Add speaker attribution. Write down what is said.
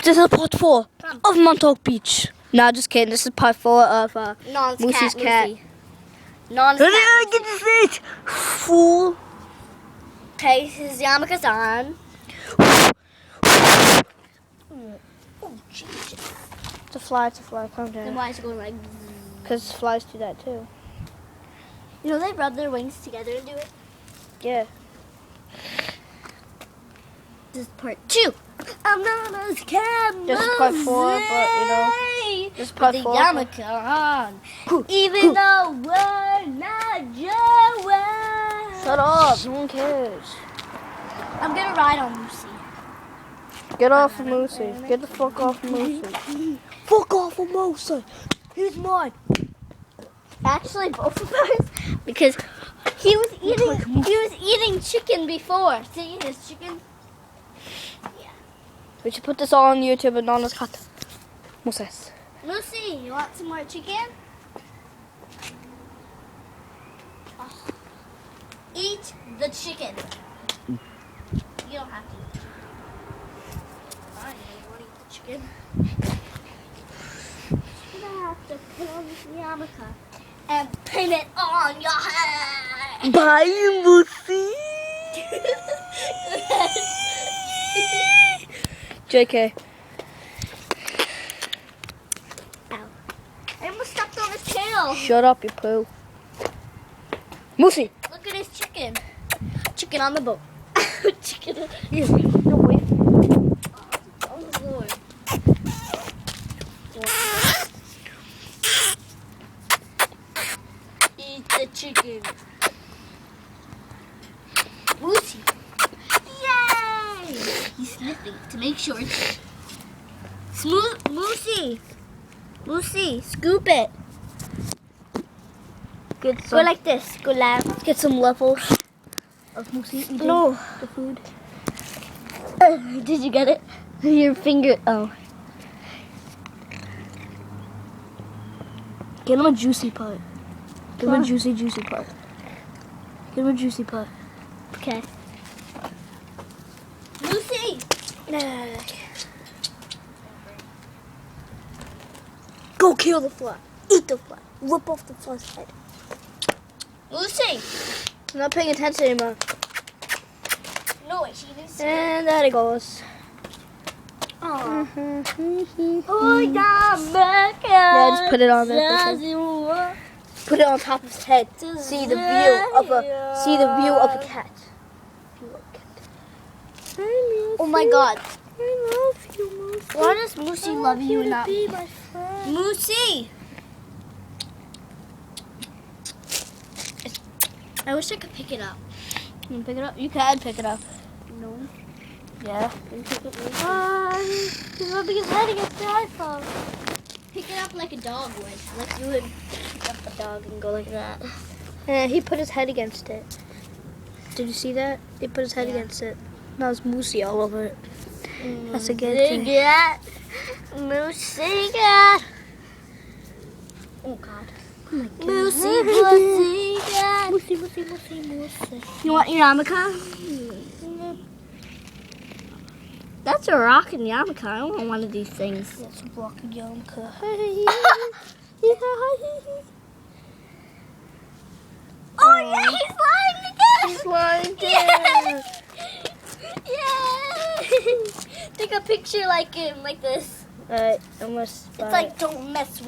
Speaker 1: This is part 4 of Montauk Beach. No, just kidding. This is part 4 of Moosey's cat.
Speaker 2: Non's cat.
Speaker 1: Get the fish, fool.
Speaker 2: Okay, his yarmulke's on. Oh, jeez.
Speaker 1: It's a fly, calm
Speaker 2: Then
Speaker 1: down.
Speaker 2: why is it going like...
Speaker 1: Because flies do that too.
Speaker 2: You know, they rub their wings together and do it.
Speaker 1: Yeah.
Speaker 2: This is part 2. I'm not a cat.
Speaker 1: This is part 4, but you know. This is part
Speaker 2: the
Speaker 1: 4.
Speaker 2: yarmulke on. Even though we're not Joey.
Speaker 1: Shut up, no one cares.
Speaker 2: I'm gonna ride on Lucy.
Speaker 1: Get off of Moosey. Get the fuck off of Moosey. Fuck off of Moosey. He's mine.
Speaker 2: Actually, both of ours, because he was eating chicken before. See his chicken? Yeah.
Speaker 1: We should put this all on YouTube and Nana's cat. Moses.
Speaker 2: Lucy, you want some more chicken? Oh. Eat the chicken. You don't have to. Fine, you want to eat the chicken? You're gonna have to put on this yarmulke and pin it on your head.
Speaker 1: Bye, Moosey. JK.
Speaker 2: Ow. I almost stepped on his tail.
Speaker 1: Shut up, you poo. Moosey.
Speaker 2: Look at his chicken. Chicken on the boat. Chicken on
Speaker 1: Here, no way.
Speaker 2: on the floor. Eat the chicken. Lucy. Yay! He's sniffing to make sure it's smooth. Lucy, scoop it.
Speaker 1: Get
Speaker 2: Go like this. Go left.
Speaker 1: Get some levels of Moosey eating
Speaker 2: No.
Speaker 1: the food.
Speaker 2: Did you get it? Your finger. Oh.
Speaker 1: Get him a juicy part. Give him a juicy part. Give him a juicy part.
Speaker 2: Okay. Lucy.
Speaker 1: Go kill the fly. Eat the fly. Rip off the fly's head.
Speaker 2: Lucy.
Speaker 1: I'm not paying attention anymore.
Speaker 2: No, she needs to.
Speaker 1: And there it goes.
Speaker 2: Oh.
Speaker 1: Oh, yeah, just put it on there. Put it on top of his head. See the view of a cat.
Speaker 2: Oh my God.
Speaker 1: I love you, Moosey.
Speaker 2: Why does Moosey love you and not
Speaker 1: be
Speaker 2: me?
Speaker 1: my friend.
Speaker 2: Moosey. I wish I could pick it up.
Speaker 1: You can pick it up? You can pick it up.
Speaker 2: No.
Speaker 1: Yeah.
Speaker 2: He's rubbing his head against the iPhone. Pick it up like a dog would. Like you would pick up a dog and go like that.
Speaker 1: Yeah, he put his head against it. Did you see that? He put his head against it. Now it's Moosey all over it. That's a good thing.
Speaker 2: Moosey cat. Oh God.
Speaker 1: Oh my God.
Speaker 2: Moosey cat.
Speaker 1: Moosey.
Speaker 2: You want your yarmulke? That's a rockin' yarmulke. I don't want one of these things.
Speaker 1: That's a rockin' yarmulke.
Speaker 2: Oh yeah, he's lying again.
Speaker 1: He's lying again.
Speaker 2: Yay! Take a picture like him, like this.
Speaker 1: Alright, almost.
Speaker 2: It's like don't mess with